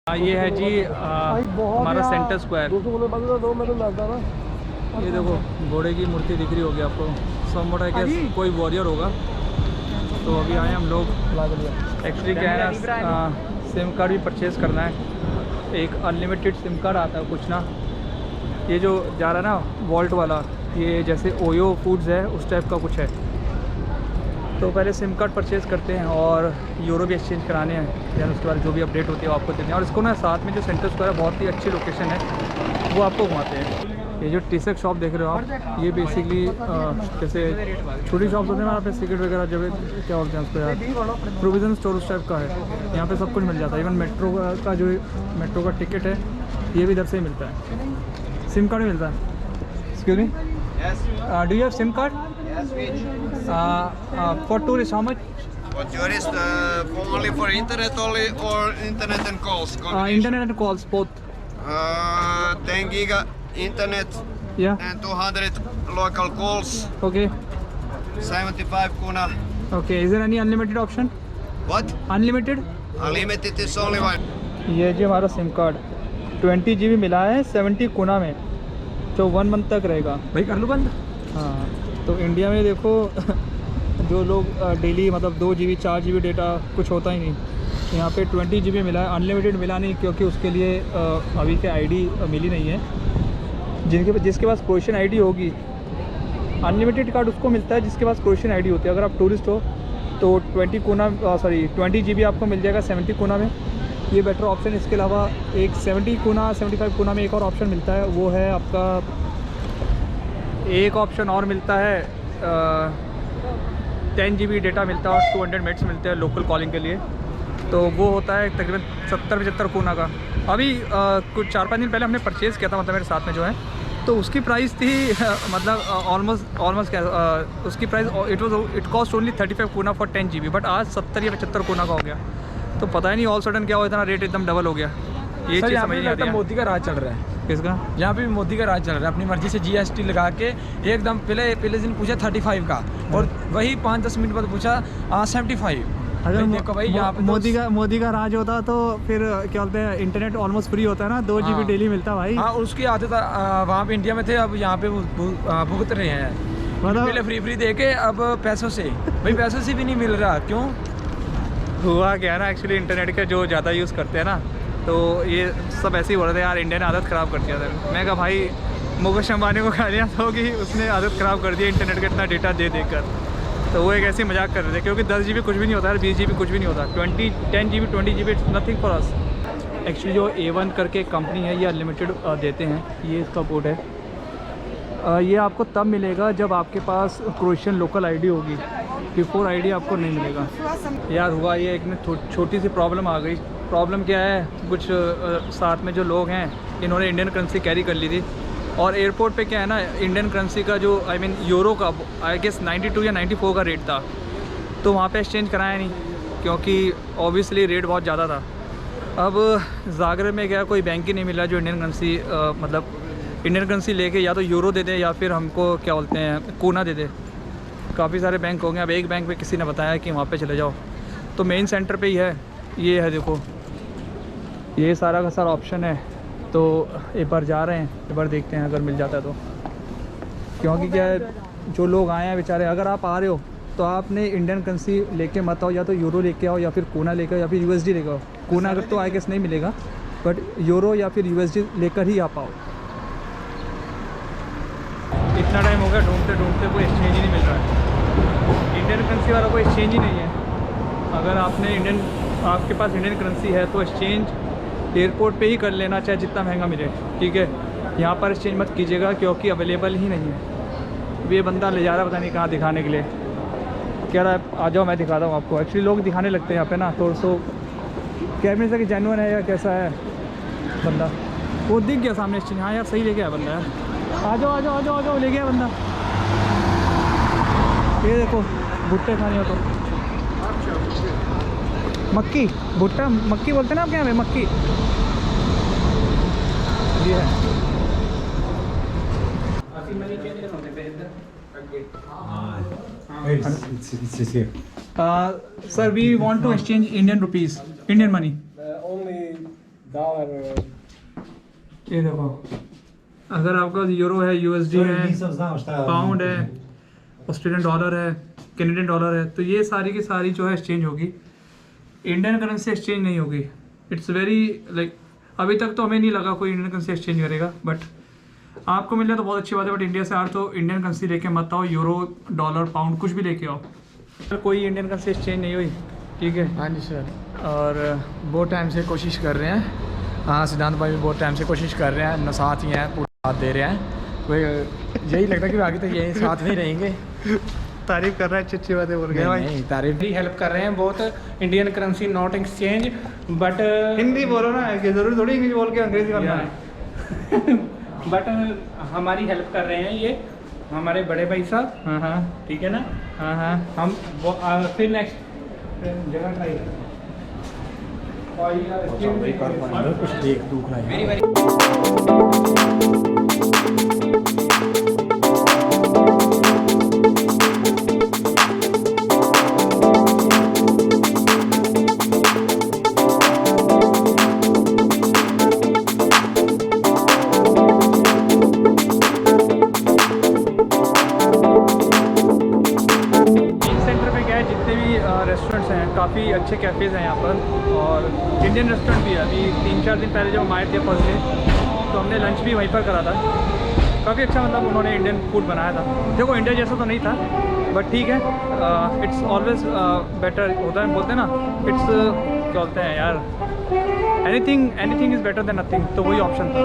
ये है जी हमारा सेंटर स्क्वायर। ये देखो घोड़े की मूर्ति दिख रही होगी आपको, समवट है कि कोई वॉरियर होगा। तो अभी आए हम लोग, एक्चुअली क्या है ना, सिम कार्ड भी परचेज़ करना है। एक अनलिमिटेड सिम कार्ड आता है कुछ ना, ये जो जा रहा है ना वॉल्ट वाला, ये जैसे ओयो फूड्स है उस टाइप का कुछ है। तो पहले सिम कार्ड परचेज़ करते हैं और यूरो भी एक्सचेंज कराने हैं, यानी उसके बाद जो भी अपडेट होती है वो आपको देते हैं। और इसको ना साथ में जो सेंटर स्क्वायर है, बहुत ही अच्छी लोकेशन है, वो आपको घुमाते हैं। ये जो टी शर्ट शॉप देख रहे हो आप, ये बेसिकली जैसे छोटी शॉप्स होते हैं वहाँ पे सिगरेट वगैरह जब क्या बोलते हैं उसको यार, प्रोविज़न स्टोर उस टाइप का है। यहाँ पे सब कुछ मिल जाता है, इवन मेट्रो का जो मेट्रो का टिकट है ये भी इधर से ही मिलता है। सिम कार्ड भी मिलता है। Excuse me, do you have SIM card? For tourists, how much? For tourists, only for internet only or internet and calls? Internet and calls, both. 10 giga internet Yeah. and 200 local calls. Okay. 75 kuna. Okay. Is there any unlimited option? What? Unlimited? Unlimited is only one. ये जी हमारा SIM card 20 GB मिला है 70 कोना में, जो 1 month तक रहेगा। भाई कर लो बंद। हाँ, तो इंडिया में देखो जो लोग डेली मतलब 2 GB 4 GB डेटा कुछ होता ही नहीं, यहाँ पे 20 GB मिला है। अनलिमिटेड मिला नहीं क्योंकि उसके लिए अभी के आईडी मिली नहीं है। जिसके पास क्रोएशियन आईडी होगी, अनलिमिटेड कार्ड उसको मिलता है जिसके पास क्रोएशियन आईडी होती है। अगर आप टूरिस्ट हो तो 20 GB आपको मिल जाएगा 70 कोना में, ये बेटर ऑप्शन। इसके अलावा एक 70 कोना 75 कोना में एक और ऑप्शन मिलता है, वो है आपका, एक ऑप्शन और मिलता है 10 GB डेटा मिलता है और 200 मिनट्स मिलते हैं लोकल कॉलिंग के लिए। तो वो होता है तकरीबन 70-75 कोना का। अभी कुछ 4-5 दिन पहले हमने परचेज़ किया था, मतलब मेरे साथ में जो है, तो उसकी प्राइस थी मतलब ऑलमोस्ट क्या उसकी प्राइस इट कॉस्ट ओनली 35 कोना फॉर 10 GB, बट आज 70 या 75 कोना का हो गया। तो पता ही नहीं ऑल सडन क्या हुआ, इतना रेट एकदम डबल हो गया। ये चीज़ समझ नहीं आती है। मोदी का राज चल रहा है। किसका? यहाँ पे भी मोदी का राज चल रहा है। अपनी मर्जी से GST लगा के एकदम पहले दिन पूछा 35 का, और वही 5-10 मिनट बाद पूछा 75। अगर देखो भाई यहाँ पे मोदी का राज होता तो फिर क्या बोलते हैं, इंटरनेट ऑलमोस्ट फ्री होता है ना, 2 GB डेली मिलता भाई। हाँ, उसकी आदत वहाँ पे इंडिया में थे, अब यहाँ पे भुगत रहे हैं। मतलब पहले फ्री दे के अब पैसों से, भाई पैसों से भी नहीं मिल रहा। क्यों हुआ क्या है ना, एक्चुअली इंटरनेट का जो ज़्यादा यूज़ करते हैं ना, तो ये सब ऐसे ही बोल रहे थे यार इंडिया ने आदत ख़राब कर दिया था। मैं कहा भाई मुकेश अंबानी को खा लिया था कि उसने आदत ख़राब कर दी इंटरनेट का इतना डेटा दे देकर। तो वो एक ऐसी मजाक कर रहे थे, क्योंकि 10 GB कुछ भी नहीं होता है, 20 GB कुछ भी नहीं होता। 10 GB 20 GB it's nothing for us. Actually जो A1 करके कंपनी है, ये अनलिमिटेड देते हैं, ये इसका कोड है। ये आपको तब मिलेगा जब आपके पास क्रोएशियन लोकल आईडी होगी, बिफोर आईडी आपको नहीं मिलेगा। यार हुआ ये एक में छोटी सी प्रॉब्लम आ गई। प्रॉब्लम क्या है, कुछ साथ में जो लोग हैं इन्होंने इंडियन करेंसी कैरी कर ली थी, और एयरपोर्ट पे क्या है ना, इंडियन करेंसी का जो यूरो का आई गेस 92 या 94 का रेट था, तो वहाँ पे एक्सचेंज कराया नहीं क्योंकि ऑब्वियसली रेट बहुत ज़्यादा था। अब जागरेब में गया, कोई बैंक ही नहीं मिला जो इंडियन करेंसी मतलब इंडियन करेंसी लेके या तो यूरो दे दे या फिर हमको क्या बोलते हैं कोना दे दे। काफ़ी सारे बैंक हो गए, अब एक बैंक पे किसी ने बताया कि वहाँ पे चले जाओ, तो मेन सेंटर पे ही है। ये है देखो, ये सारा का सारा ऑप्शन है। तो एक बार जा रहे हैं, एक बार देखते हैं अगर मिल जाता है तो। क्योंकि क्या है, जो लोग आए हैं बेचारे, अगर आप आ रहे हो तो आपने इंडियन करेंसी लेके मत आओ, या तो यूरो लेके आओ या फिर कोना लेकर आओ या फिर USD लेकर आओ। कोना अगर तो आई गेस नहीं मिलेगा, बट यूरो या फिर USD लेकर ही आ पाओ। इतना टाइम हो गया ढूंढते कोई एक्सचेंज ही नहीं मिल रहा है। इंडियन करेंसी वाला कोई एक्सचेंज ही नहीं है। अगर आपके पास इंडियन करेंसी है तो एक्सचेंज एयरपोर्ट पे ही कर लेना, चाहे जितना महंगा मिले, ठीक है। यहाँ पर एक्सचेंज मत कीजिएगा क्योंकि अवेलेबल ही नहीं है। अब ये बंदा ले जा रहा है पता नहीं कहाँ दिखाने के लिए, कह रहा है आ जाओ मैं दिखाता हूँ आपको। एक्चुअली लोग दिखाने लगते हैं यहाँ पे ना, तो कैमरे से कि जेन्युइन है या कैसा है बंदा। वो दिख गया सामने एक्सचेंज, हाँ यार सही ले गया बंदा यार। आ जाओ ले गया बंदा। ये देखो भुट्टे खाने हो तो मक्की भुट्टा मक्की बोलते हैं ना आपके यहाँ में, मक्की ये है। It's here. Sir, we want to exchange Indian rupees, Indian money. Only ये देखो, अगर आपका यूरो है, यूएसडी है, पाउंड है, ऑस्ट्रेलियन डॉलर है, कैनेडियन डॉलर है, तो ये सारी की सारी जो है एक्सचेंज होगी। इंडियन करेंसी एक्सचेंज नहीं होगी। इट्स वेरी लाइक, अभी तक तो हमें नहीं लगा कोई इंडियन करेंसी एक्सचेंज करेगा, बट आपको मिल जाए तो बहुत अच्छी बात है। बट इंडिया से यार तो इंडियन करेंसी लेके मत आओ, यूरो, डॉलर, पाउंड कुछ भी लेके आओ। कोई इंडियन करेंसी एक्सचेंज नहीं हुई, ठीक है। हाँ जी सर, और बहुत टाइम से कोशिश कर रहे हैं। हाँ, सिद्धांत भाई भी बहुत टाइम से कोशिश कर रहे हैं, साथ ही हैं, पूरा साथ दे रहे हैं। कोई यही लगता है कि आगे तक यही साथ में रहेंगे। तारीफ कर रहा है, अच्छी अच्छी बातें बोल रहे हैं भाई। नहीं, तारीफ भी हेल्प कर रहे हैं बहुत। Indian currency not exchange but Hindi बोलो ना, कि जरूरी थोड़ी इंग्लिश बोल के अंग्रेजी करना है। बट हमारी हेल्प कर रहे हैं ये हमारे बड़े भाई साहब, हाँ हाँ ठीक है ना। हाँ हाँ। हम फिर नेक्स्ट जगह ट्राई करें। कुछ देख दुख रहा है। रेस्टोरेंट्स हैं, काफ़ी अच्छे कैफ़ेज़ हैं यहाँ पर, और इंडियन रेस्टोरेंट भी है। अभी 3-4 दिन पहले जब हम आए थे फर्स्ट डे, तो हमने लंच भी वहीं पर करा था। काफ़ी अच्छा, मतलब उन्होंने इंडियन फूड बनाया था। देखो इंडिया जैसा तो नहीं था, बट ठीक है, इट्स ऑलवेज बेटर होता है, बोलते हैं ना, इट्स क्या बोलते हैं यार, anything is better than nothing, तो वही ऑप्शन था।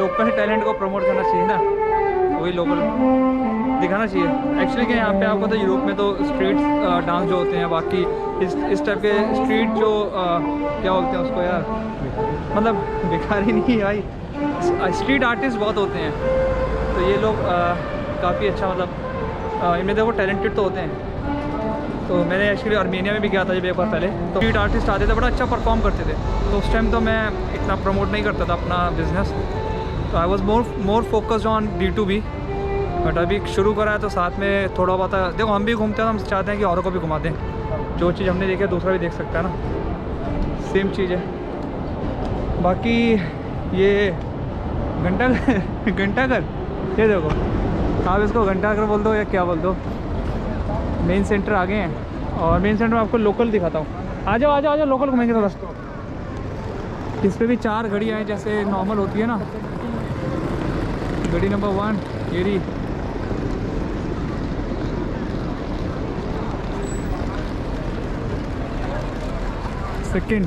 लोकल टैलेंट को प्रमोट करना चाहिए ना, वही लोकल दिखाना चाहिए। एक्चुअली क्या यहाँ पे आपको तो यूरोप में तो स्ट्रीट डांस जो होते हैं, बाकी इस टाइप के स्ट्रीट जो क्या बोलते हैं उसको यार, मतलब भिखारी नहीं है भाई, स्ट्रीट आर्टिस्ट बहुत होते हैं। तो ये लोग काफ़ी अच्छा, मतलब इनमें देखो टैलेंटेड तो होते हैं। तो मैंने एक्चुअली आर्मेनिया में भी गया था जब एक बार पहले, तो स्ट्रीट आर्टिस्ट आते थे, बड़ा अच्छा परफॉर्म करते थे। तो उस टाइम तो मैं इतना प्रमोट नहीं करता था अपना बिज़नेस, तो I was more focused on D2B। But अभी शुरू करा है तो साथ में थोड़ा बहुत, देखो हम भी घूमते हैं, हम चाहते हैं कि औरों को भी घुमा दें। जो चीज़ हमने देखी है दूसरा भी देख सकता है ना, सेम चीज़ है। बाकी ये घंटाघर ये देखो, आप इसको घंटाघर बोल दो या क्या बोल दो। मेन सेंटर आ गए हैं, और मेन सेंटर में आपको लोकल दिखाता हूँ। आ जाओ लोकल घूमेंगे थोड़ा। इस पर भी 4 घड़ियाँ हैं जैसे नॉर्मल होती है ना। घड़ी नंबर 1 ये रही, सेकंड,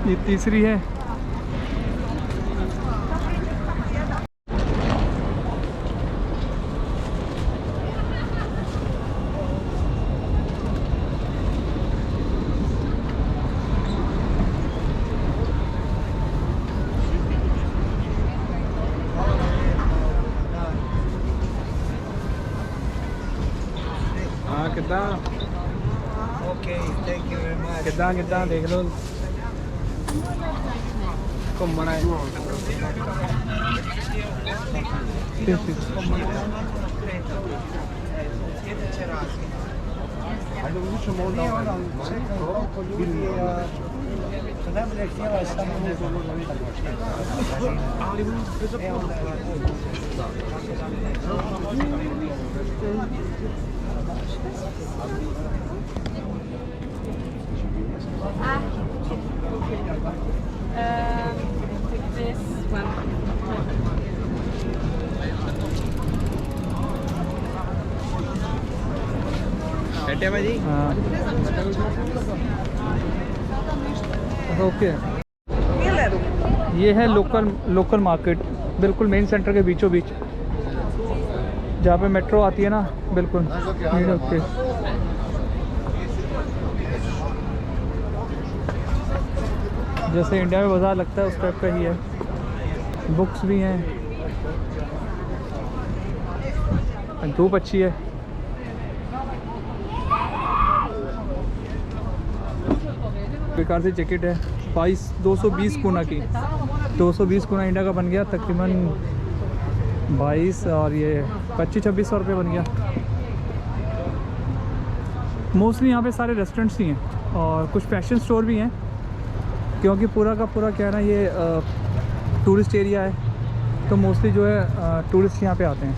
ये तीसरी है, कितना देख लो घूमना है। This one. बैठे भाई। हाँ ओके। ये है लोकल मार्केट, बिल्कुल मेन सेंटर के बीचों बीच, जहाँ पे मेट्रो आती है ना, बिल्कुल ओके। जैसे इंडिया में बाज़ार लगता है उस टाइप का ही है। बुक्स भी हैं, धूप अच्छी है। बेकार से जैकेट है 220 गुना की, 220 गुना इंडिया का बन गया तकरीबन 22 और ये 25-2600 रुपये बन गया। मोस्टली यहाँ पे सारे रेस्टोरेंट्स ही हैं और कुछ फैशन स्टोर भी हैं, क्योंकि पूरा का पूरा क्या है ना ये टूरिस्ट एरिया है, तो मोस्टली जो है टूरिस्ट यहाँ पे आते हैं।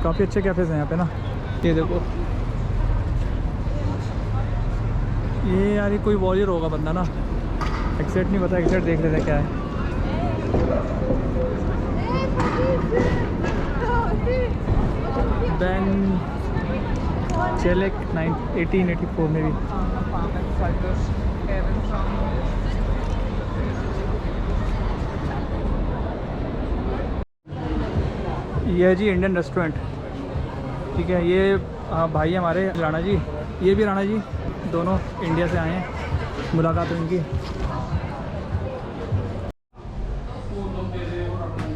काफ़ी अच्छे कैफ़ेज़ हैं यहाँ पे ना। ये देखो, ये यार ये कोई वॉरियर होगा बंदा ना, एग्जैक्ट नहीं पता, एग्जैक्ट देख लेते हैं क्या है। बैन चेलेक 1884 में भी। ये है जी इंडियन रेस्टोरेंट, ठीक है। ये भाई हमारे राणा जी, ये भी राणा जी, दोनों इंडिया से आए हैं, मुलाकात हुई इनकी।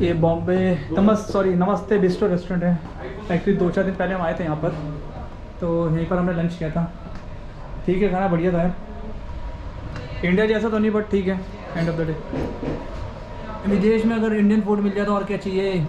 ये बॉम्बे नमस्ते बिस्ट्रो रेस्टोरेंट है। एक्चुअली 2-4 दिन पहले हम आए थे यहाँ पर, तो यहीं पर हमने लंच किया था। ठीक है, खाना बढ़िया था। इंडिया जैसा तो नहीं बट ठीक है, एंड ऑफ द डे। विदेश में अगर इंडियन फूड मिल जाए तो और क्या चाहिए।